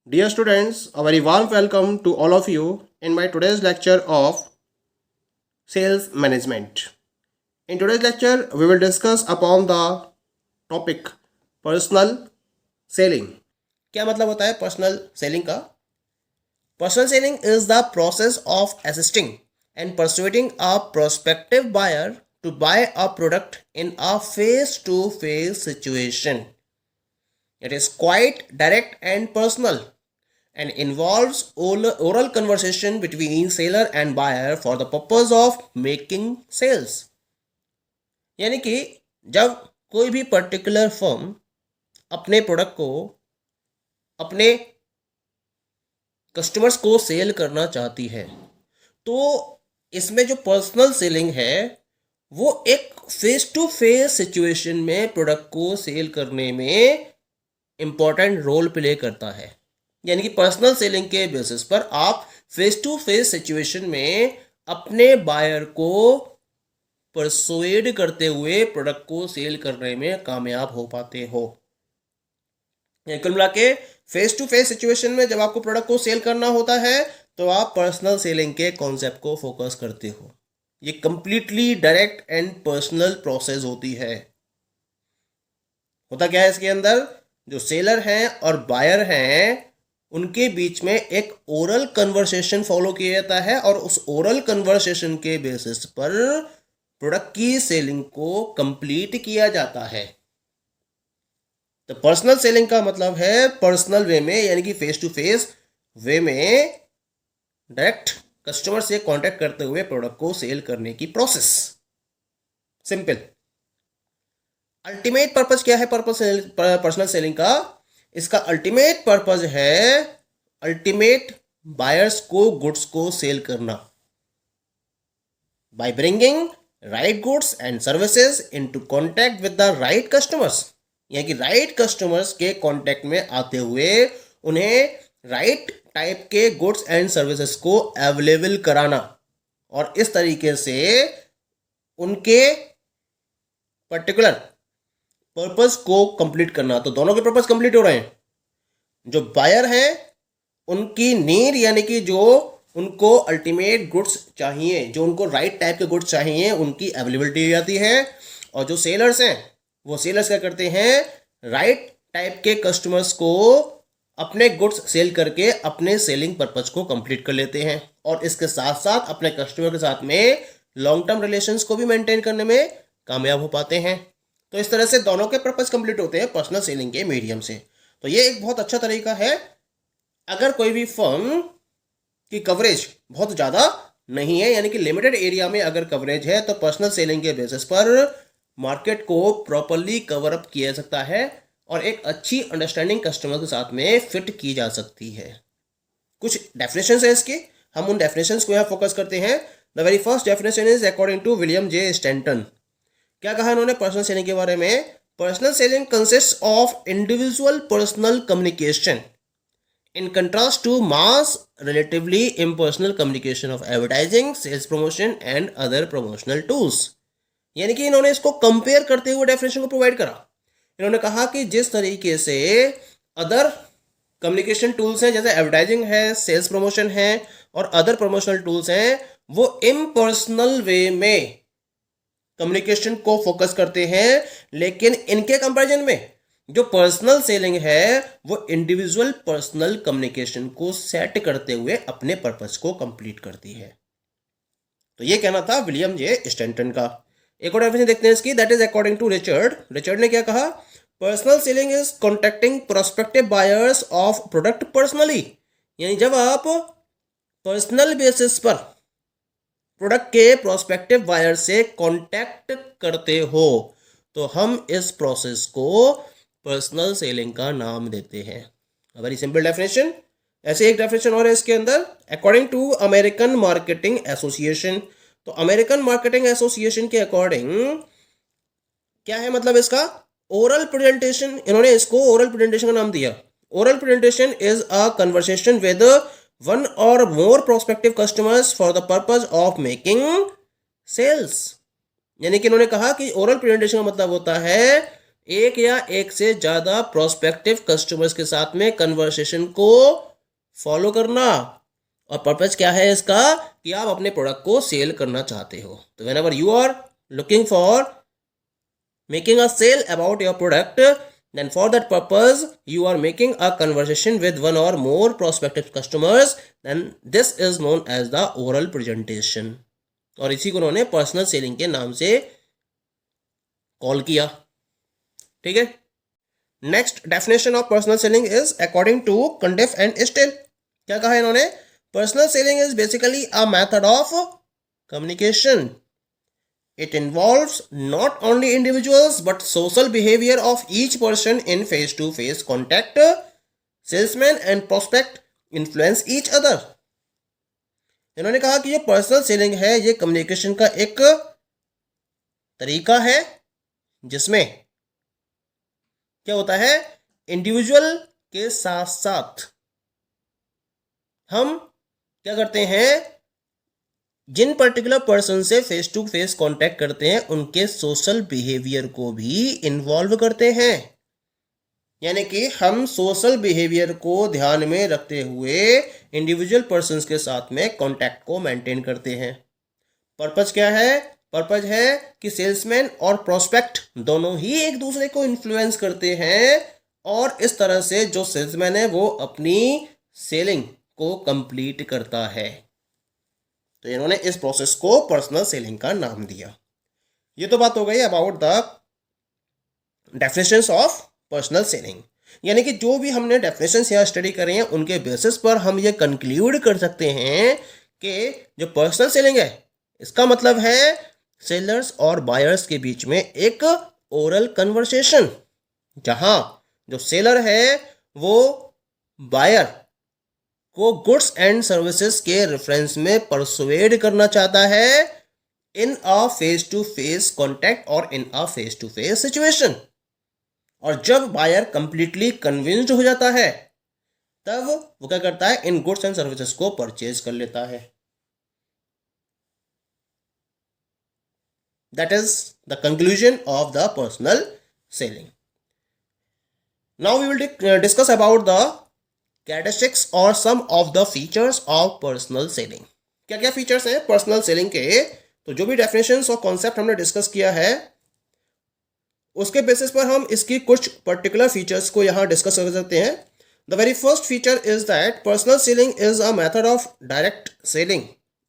Dear students, a very warm welcome to all of you in my today's lecture of sales management. In today's lecture, we will discuss upon the topic personal selling. क्या मतलब होता है personal selling का? Personal selling is the process of assisting and persuading a prospective buyer to buy a product in a face-to-face situation. It is quite direct and personal and involves oral conversation between seller and buyer for the purpose of making sales. यानी कि जब कोई भी particular firm अपने product को अपने customers को cell करना चाहती है तो इसमें जो पर्सनल सेलिंग है वो एक फेस टू फेस सिचुएशन में प्रोडक्ट को सेल करने में इंपॉर्टेंट रोल प्ले करता है. यानी कि पर्सनल सेलिंग के बेसिस पर आप फेस टू फेस सिचुएशन में अपने बायर को परसुएड करते हुए प्रोडक्ट को सेल करने में कामयाब हो पाते हो. कुल मिला के फेस टू फेस सिचुएशन में जब आपको प्रोडक्ट को सेल करना होता है तो आप पर्सनल सेलिंग के कॉन्सेप्ट को फोकस करते हो. ये completely direct and personal process होती है. होता क्या है इसके अंदर, जो सेलर हैं और बायर हैं उनके बीच में एक ओरल कन्वर्सेशन फॉलो किया जाता है और उस ओरल कन्वर्सेशन के बेसिस पर प्रोडक्ट की सेलिंग को कंप्लीट किया जाता है. तो पर्सनल सेलिंग का मतलब है पर्सनल वे में, यानी कि फेस टू फेस वे में डायरेक्ट कस्टमर से कांटेक्ट करते हुए प्रोडक्ट को सेल करने की प्रोसेस. सिंपल. अल्टीमेट पर्पस क्या है पर्सनल सेलिंग का? इसका अल्टीमेट पर्पस है अल्टीमेट बायर्स को गुड्स को सेल करना by bringing right goods and services into contact with the right customers. यानी कि राइट कस्टमर्स के कांटेक्ट में आते हुए उन्हें राइट टाइप के गुड्स एंड सर्विसेज को अवेलेबल कराना और इस तरीके से उनके पर्टिकुलर पर्पस को कंप्लीट करना. तो दोनों के पर्पस कंप्लीट हो रहे हैं. जो बायर हैं उनकी नीड, यानी कि जो उनको अल्टीमेट गुड्स चाहिए, जो उनको राइट टाइप के गुड्स चाहिए, उनकी अवेलेबिलिटी हो जाती है. और जो सेलर्स हैं वो सेलर्स क्या करते हैं, राइट टाइप के कस्टमर्स को अपने गुड्स सेल करके अपने सेलिंग पर्पस को कंप्लीट कर लेते हैं और इसके साथ साथ अपने कस्टमर के साथ में लॉन्ग टर्म रिलेशंस को भी मेंटेन करने में कामयाब हो पाते हैं. तो इस तरह से दोनों के पर्पस कंप्लीट होते हैं पर्सनल सेलिंग के मीडियम से. तो ये एक बहुत अच्छा तरीका है. अगर कोई भी फर्म की कवरेज बहुत ज़्यादा नहीं है, यानी कि लिमिटेड एरिया में अगर कवरेज है, तो पर्सनल सेलिंग के बेसिस पर मार्केट को प्रॉपरली कवर अप किया जा सकता है और एक अच्छी अंडरस्टैंडिंग कस्टमर के साथ में फिट की जा सकती है. कुछ डेफिनेशंस है इसके, हम उन डेफिनेशंस को यहाँ फोकस करते हैं. The very first definition is according to William J Stanton. क्या कहा इन्होंने पर्सनल सेलिंग के बारे में? Personal selling consist of individual personal communication in contrast to mass relatively impersonal communication of advertising, sales promotion and other promotional tools. यानी कि इन्होंने इसको कंपेयर करते हुए डेफिनेशन को प्रोवाइड करा. इन्होंने कहा कि जिस तरीके से अदर कम्युनिकेशन टूल्स हैं, जैसे एडवर्टाइजिंग है, सेल्स प्रमोशन है और अदर प्रमोशनल टूल्स हैं, वो इम्पर्सनल वे में कम्युनिकेशन को फोकस करते हैं, लेकिन इनके कंपैरिजन में जो पर्सनल सेलिंग है वो इंडिविजुअल पर्सनल कम्युनिकेशन को सेट करते हुए अपने पर्पस को कंप्लीट करती है. तो ये कहना था विलियम जे स्टैंटन का. एक और डेफिनेशन देखते हैं इसकी, that is according to Richard. Richard ने क्या कहा? Personal selling is contacting prospective buyers of product personally. यानी जब आप पर्सनल बेसिस पर प्रोडक्ट के प्रोस्पेक्टिव बायर से कांटेक्ट करते हो तो हम इस प्रोसेस को पर्सनल सेलिंग का नाम देते हैं. Very simple definition. ऐसे एक डेफिनेशन और है इसके अंदर, according to American Marketing Association. तो अमेरिकन मार्केटिंग एसोसिएशन के अकॉर्डिंग क्या है मतलब इसका? Oral presentation. इन्होंने इसको ओरल प्रेजेंटेशन का नाम दिया. Oral presentation is a conversation with one or more prospective customers for the purpose of making sales. यानी कि इन्होंने कहा कि ओरल प्रेजेंटेशन का मतलब होता है एक या एक से ज़्यादा प्रोस्पेक्टिव कस्टमर्स के साथ में कन्वर्सेशन को फॉलो करना। और पर्पज क्या है इसका कि आप अपने प्रोडक्ट को सेल करना चाहते हो। तो whenever you are looking for making a sale about your product, then for that purpose you are making a conversation with one or more prospective customers, then this is known as the oral presentation। और इसी को उन्होंने personal selling के नाम से call किया। ठीक है। Next definition of personal selling is according to Cundiff and Still. क्या कहा इन्होंने? Personal selling is basically a method of communication. It involves not only individuals but social behavior of each person in face-to-face contact. Salesman and prospect influence each other। इन्होंने कहा कि ये personal selling है, ये communication का एक तरीका है जिसमें क्या होता है, इंडिविजुअल के साथ साथ हम क्या करते हैं, जिन पर्टिकुलर पर्सन से फेस टू फेस कांटेक्ट करते हैं उनके सोशल बिहेवियर को भी इन्वॉल्व करते हैं। यानी कि हम सोशल बिहेवियर को ध्यान में रखते हुए इंडिविजुअल पर्सन्स के साथ में कांटेक्ट को मेंटेन करते हैं। पर्पज क्या है? पर्पज है कि सेल्समैन और प्रोस्पेक्ट दोनों ही एक दूसरे को इन्फ्लुएंस करते हैं और इस तरह से जो सेल्समैन है वो अपनी सेलिंग को कंप्लीट करता है। तो इन्होंने इस प्रोसेस को पर्सनल सेलिंग का नाम दिया। ये तो बात हो गई about the definitions of personal selling. यानी कि जो भी हमने डेफिनेशंस यहाँ स्टडी करे हैं उनके बेसिस पर हम ये कंक्लूड कर सकते हैं कि जो पर्सनल सेलिंग है इसका मतलब है सेलर्स और बायर्स के बीच में एक ओरल कन्वर्सेशन, जहां जो सेलर है वो बायर को गुड्स एंड सर्विसेज के रेफरेंस में परसुएड करना चाहता है in a face to face contact और in a face to face situation. और जब बायर कंप्लीटली कन्विंस्ड हो जाता है तब वो क्या करता है, इन गुड्स एंड सर्विसेज को परचेज कर लेता है। That is the conclusion of the personal selling. Now we will discuss about the characteristics और some of the features of personal selling. क्या क्या फीचर्स हैं पर्सनल सेलिंग के? तो जो भी डेफिनेशंस और कॉन्सेप्ट हमने डिस्कस किया है उसके बेसिस पर हम इसकी कुछ पर्टिकुलर फीचर्स को यहाँ डिस्कस कर सकते हैं। The very first feature is that personal selling is a method of direct selling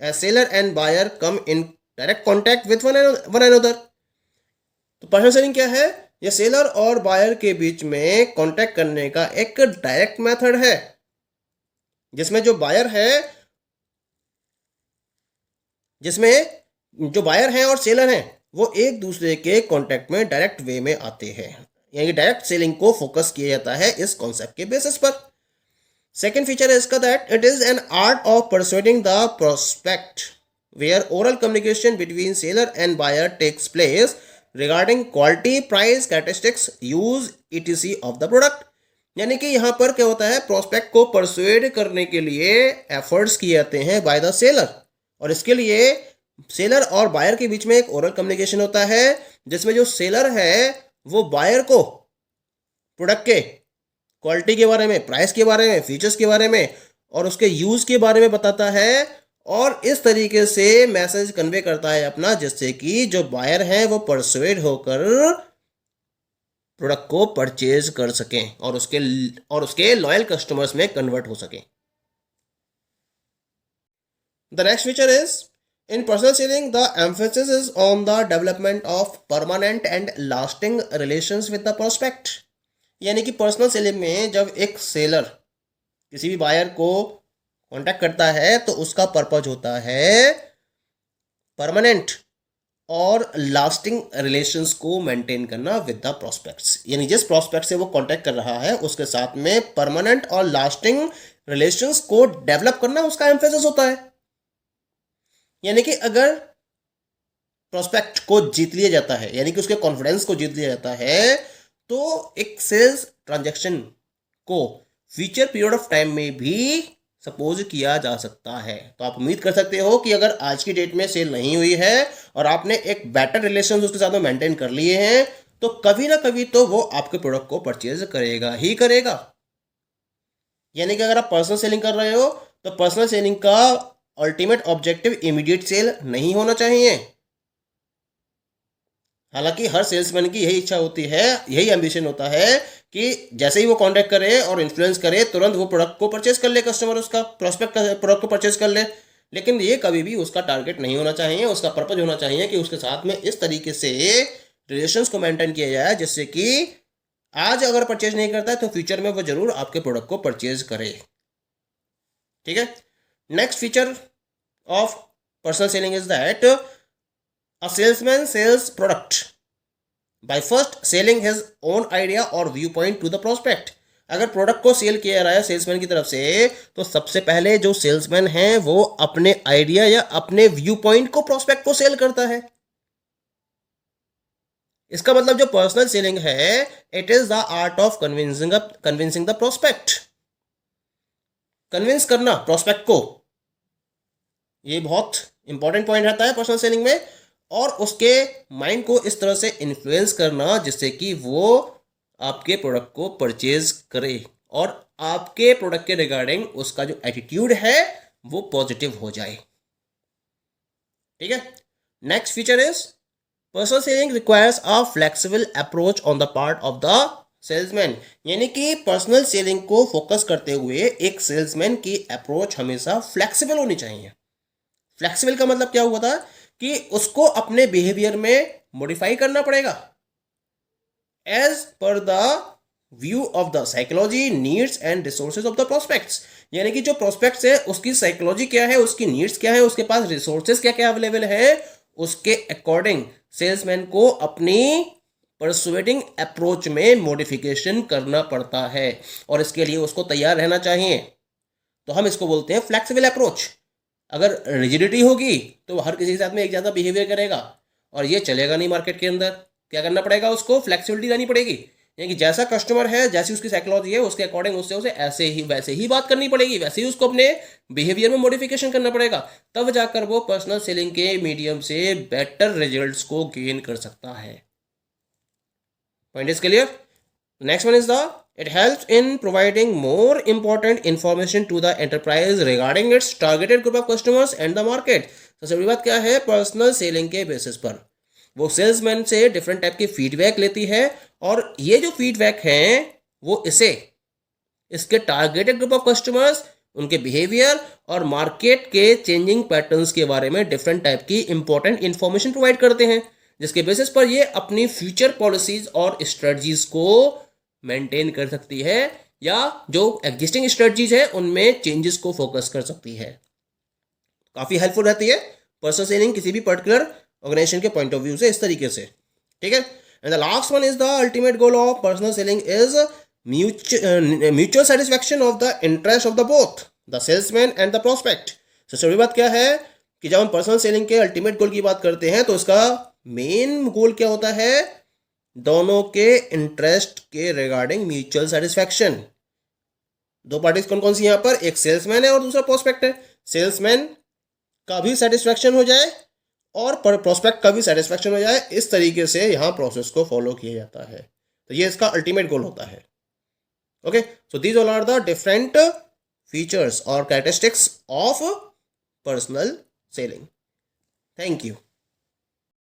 as seller and buyer come in direct contact with one another. तो पर्सनल सेलिंग क्या है? ये सेलर और बायर के बीच में कांटेक्ट करने का एक डायरेक्ट मेथड है जिसमें जो बायर है और सेलर हैं वो एक दूसरे के कांटेक्ट में डायरेक्ट वे में आते हैं। यानी डायरेक्ट सेलिंग को फोकस किया जाता है इस कॉन्सेप्ट के बेसिस पर। सेकेंड फीचर है इसका that it is an art of persuading the prospect where oral communication between seller and buyer takes place regarding quality, price, characteristics, use etc of the product. यानी कि यहाँ पर क्या होता है, प्रोस्पेक्ट को परसुएड करने के लिए एफर्ट्स किए जाते हैं बाय द सेलर, और इसके लिए सेलर और बायर के बीच में एक ओरल कम्युनिकेशन होता है जिसमें जो सेलर है वो बायर को प्रोडक्ट के क्वालिटी के बारे में, प्राइस के बारे में, फीचर्स के बारे में और उसके यूज के बारे में बताता है और इस तरीके से मैसेज कन्वे करता है अपना, जिससे कि जो बायर है वो परसुएड होकर प्रोडक्ट को परचेज कर सकें और उसके लॉयल कस्टमर्स में कन्वर्ट हो सकें। The next feature is in personal selling the emphasis is on the development of permanent and lasting relations with the prospect. यानी कि पर्सनल सेलिंग में जब एक सेलर किसी भी बायर को कांटेक्ट करता है तो उसका पर्पज होता है परमानेंट और लास्टिंग रिलेशंस को मेंटेन करना विद द प्रोस्पेक्ट्स। यानी जिस प्रोस्पेक्ट से वो कांटेक्ट कर रहा है उसके साथ में परमानेंट और लास्टिंग रिलेशंस को डेवलप करना उसका एम्फेसिस होता है। यानी कि अगर प्रोस्पेक्ट को जीत लिया जाता है, यानी कि उसके कॉन्फिडेंस को जीत लिया जाता है, तो एक सेल्स ट्रांजैक्शन को फ्यूचर पीरियड ऑफ टाइम में भी सपोज किया जा सकता है। तो आप उम्मीद कर सकते हो कि अगर आज की डेट में सेल नहीं हुई है और आपने एक बेटर रिलेशन उसके साथ में मेंटेन कर लिए हैं तो कभी ना कभी तो वो आपके प्रोडक्ट को परचेज करेगा ही करेगा। यानी कि अगर आप पर्सनल सेलिंग कर रहे हो तो पर्सनल सेलिंग का अल्टीमेट ऑब्जेक्टिव इमीडिएट सेल नहीं होना चाहिए। हालांकि हर सेल्समैन की यही इच्छा होती है, यही एम्बिशन होता है कि जैसे ही वो कांटेक्ट करे और इन्फ्लुएंस करे तुरंत वो प्रोडक्ट को परचेज कर ले, कस्टमर उसका प्रोस्पेक्ट प्रोडक्ट को परचेज कर ले। लेकिन ये कभी भी उसका टारगेट नहीं होना चाहिए। उसका पर्पज होना चाहिए कि उसके साथ में इस तरीके से रिलेशंस को मेंटेन किया जाए जिससे कि आज अगर परचेज नहीं करता है तो फ्यूचर में वो जरूर आपके प्रोडक्ट को परचेज करे। ठीक है। Next feature of personal selling is that a salesman sells product by first selling his own idea or viewpoint to the prospect। अगर प्रोडक्ट को सेल किया रहा है सेल्समैन की तरफ से तो सबसे पहले जो सेल्समैन है वो अपने आइडिया या अपने व्यू पॉइंट को प्रोस्पेक्ट को सेल करता है। इसका मतलब जो पर्सनल सेलिंग है it is the art of convincing the prospect. Convince करना प्रोस्पेक्ट को, ये बहुत इंपॉर्टेंट पॉइंट रहता है पर्सनल सेलिंग में। और उसके माइंड को इस तरह से इन्फ्लुएंस करना जिससे कि वो आपके प्रोडक्ट को परचेज करे और आपके प्रोडक्ट के रिगार्डिंग उसका जो एटीट्यूड है वो पॉजिटिव हो जाए। ठीक है। Next feature is personal selling requires a flexible approach on the part of the salesman. यानी कि पर्सनल सेलिंग को फोकस करते हुए एक सेल्समैन की अप्रोच हमेशा फ्लेक्सिबल होनी चाहिए। फ्लेक्सिबल का मतलब क्या हुआ था कि उसको अपने बिहेवियर में मॉडिफाई करना पड़ेगा as per the view of the psychology, needs and resources of the prospects. यानी कि जो प्रोस्पेक्ट्स है उसकी साइकोलॉजी क्या है, उसकी नीड्स क्या है, उसके पास रिसोर्सेज क्या क्या अवेलेबल है, उसके अकॉर्डिंग सेल्समैन को अपनी परसुएडिंग अप्रोच में मॉडिफिकेशन करना पड़ता है और इसके लिए उसको तैयार रहना चाहिए। तो हम इसको बोलते हैं फ्लेक्सिबल अप्रोच। अगर रिजिडिटी होगी तो वो हर किसी के साथ में एक जैसा बिहेवियर करेगा और ये चलेगा नहीं मार्केट के अंदर। क्या करना पड़ेगा, उसको फ्लेक्सिबिलिटी लानी पड़ेगी। यानी कि जैसा कस्टमर है, जैसी उसकी साइकोलॉजी है, उसके अकॉर्डिंग उससे उसे ऐसे ही वैसे ही बात करनी पड़ेगी, वैसे ही उसको अपने बिहेवियर में मॉडिफिकेशन करना पड़ेगा। तब जाकर वो पर्सनल सेलिंग के मीडियम से बेटर रिजल्ट्स को गेन कर सकता है। Point is clear. Next one is the it helps in providing more important information to the enterprise regarding its targeted group of customers and the market। सबसे बड़ी बात क्या है, पर्सनल सेलिंग के बेसिस पर वो सेल्समैन से डिफरेंट टाइप की फीडबैक लेती है और ये जो फीडबैक हैं वो इसके टारगेटेड ग्रुप ऑफ कस्टमर्स, उनके बिहेवियर और मार्केट के चेंजिंग पैटर्न्स के बारे में डिफरेंट टाइप की इंपॉर्टेंट इंफॉर्मेशन प्रोवाइड करते हैं जिसके बेसिस पर ये अपनी फ्यूचर पॉलिसीज और स्ट्रेटजीज को मेंटेन कर सकती है या जो एग्जिस्टिंग स्ट्रेटजीज है उनमें चेंजेस को फोकस कर सकती है। काफ़ी हेल्पफुल रहती है पर्सनल सेलिंग किसी भी पर्टिकुलर ऑर्गेनाइजेशन के पॉइंट ऑफ व्यू से, इस तरीके से। ठीक है। And the last one is the ultimate goal of personal selling is mutual satisfaction of the interest of the both the salesman and the prospect. सबसे बड़ी बात क्या है कि जब हम पर्सनल सेलिंग के अल्टीमेट गोल की बात करते हैं तो इसका मेन गोल क्या होता है, दोनों के इंटरेस्ट के रिगार्डिंग म्यूचुअल सेटिस्फैक्शन। दो पार्टीज कौन कौन सी यहां पर, एक सेल्समैन है और दूसरा प्रोस्पेक्ट है। सेल्समैन का भी सेटिस्फैक्शन हो जाए और प्रोस्पेक्ट का भी सेटिस्फैक्शन हो जाए, इस तरीके से यहां प्रोसेस को फॉलो किया जाता है। तो ये इसका अल्टीमेट गोल होता है। Okay, so these all are the different features और characteristics of personal selling. Thank you.